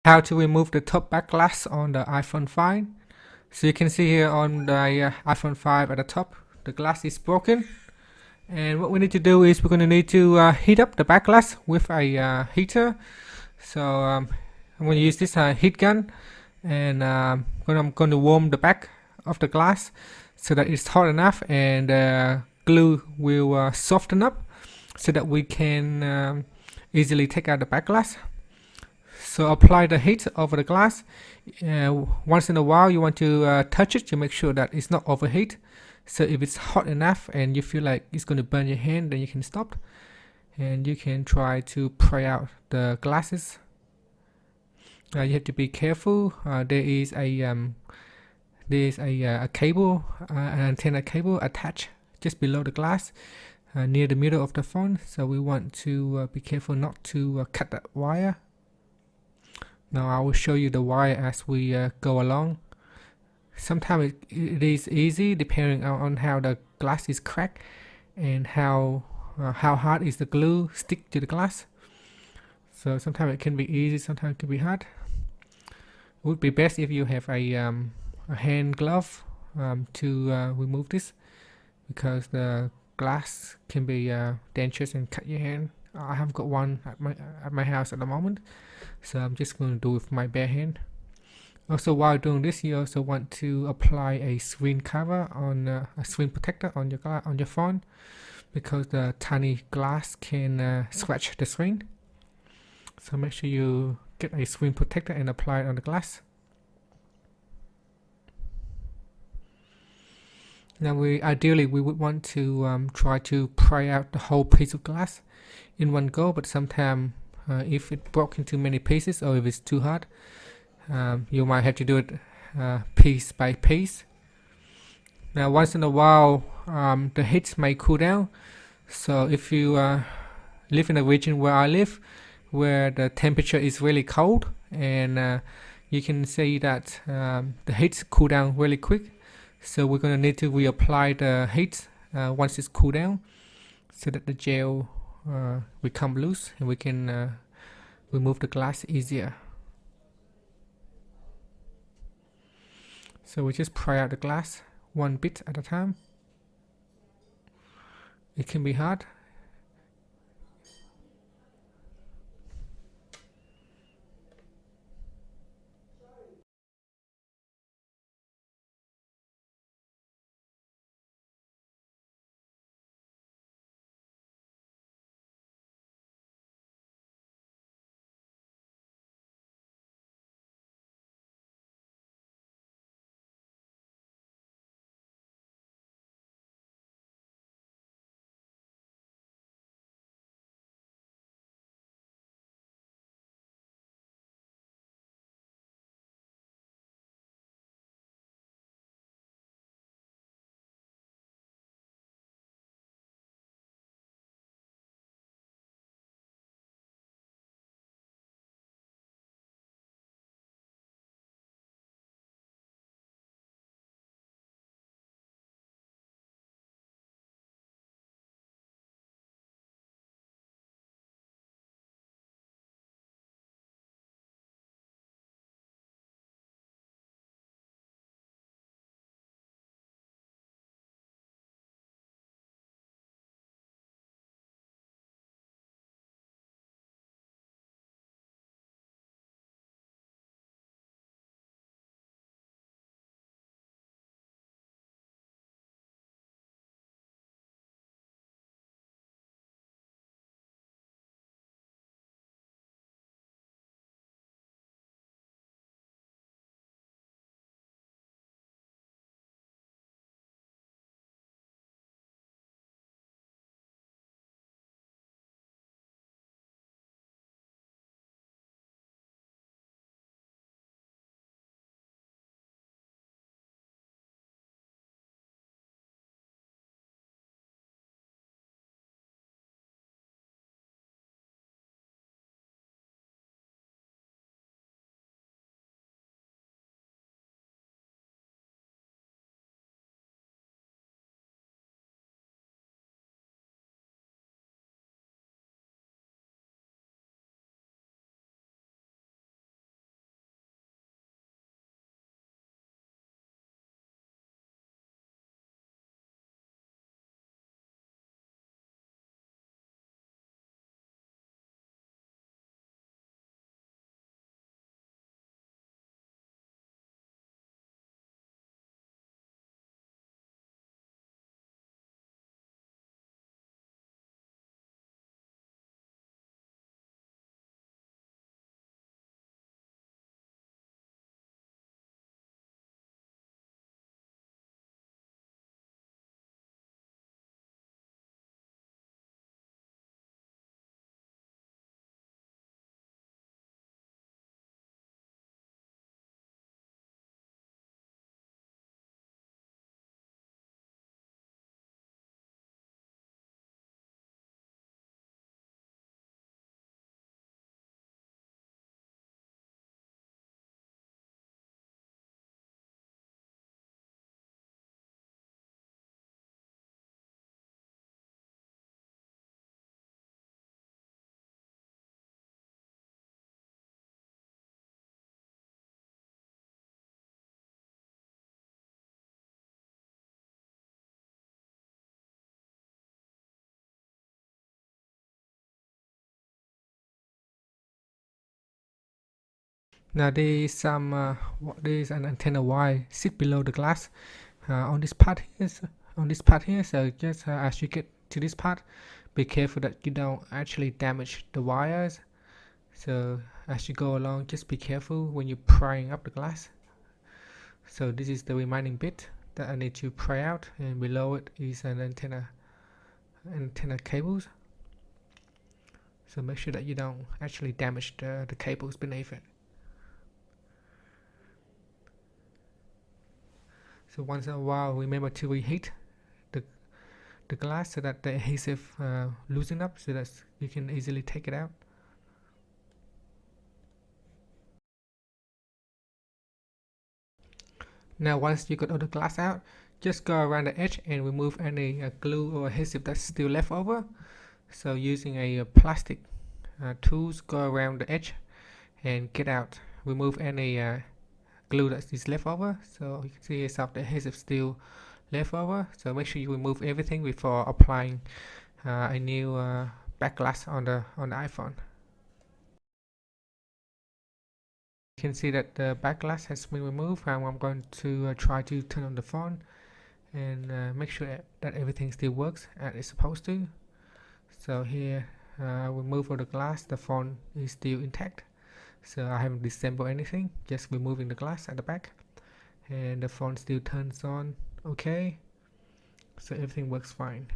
How to remove the top back glass on the iPhone 5. So you can see here on the iPhone 5 at the top, the glass is broken. And what we need to do is we're going to need to heat up the back glass with a heater. So I'm going to use this heat gun, and I'm going to warm the back of the glass so that it's hot enough, and glue will soften up so that we can easily take out the back glass. So apply the heat over the glass. Once in a while you want to touch it to make sure that it's not overheat. So if it's hot enough and you feel like it's going to burn your hand, then you can stop, and you can try to pry out the glasses. You have to be careful. There is a cable, an antenna cable attached just below the glass, near the middle of the phone. So we want to be careful not to cut that wire. Now I will show you the wire as we go along. Sometimes it is easy depending on how the glass is cracked and how hard is the glue stick to the glass. So sometimes it can be easy, sometimes it can be hard. It would be best if you have a hand glove to remove this, because the glass can be dangerous and cut your hand. I have got one at my house at the moment, so I'm just going to do it with my bare hand. Also, while doing this, you also want to apply a screen cover on a screen protector on your phone, because the tiny glass can scratch the screen. So make sure you get a screen protector and apply it on the glass. Now ideally we would want to try to pry out the whole piece of glass in one go, but sometimes if it broke into many pieces, or if it's too hard, you might have to do it piece by piece. Now once in a while the heat may cool down, so if you live in a region where I live, where the temperature is really cold, and you can see that the heat cool down really quick. So we're going to need to reapply the heat once it's cooled down, so that the gel will come loose and we can remove the glass easier. So we just pry out the glass one bit at a time. It can be hard. Now there's an antenna wire sit below the glass on this part here. So just as you get to this part, be careful that you don't actually damage the wires. So as you go along, just be careful when you're prying up the glass. So this is the remaining bit that I need to pry out, and below it is an antenna cables. So make sure that you don't actually damage the cables beneath it. So once in a while, remember to reheat the glass so that the adhesive loosen up, so that you can easily take it out. Now once you got all the glass out, just go around the edge and remove any glue or adhesive that's still left over. So using a plastic tools, go around the edge and get out, remove any glue that is left over. So you can see some of the adhesive still left over, so make sure you remove everything before applying a new back glass on the iPhone. You can see that the back glass has been removed, and I'm going to try to turn on the phone and make sure that everything still works as it's supposed to. So here remove all the glass, the phone is still intact, so I haven't disassembled anything, just removing the glass at the back, and the phone still turns on okay, so everything works fine.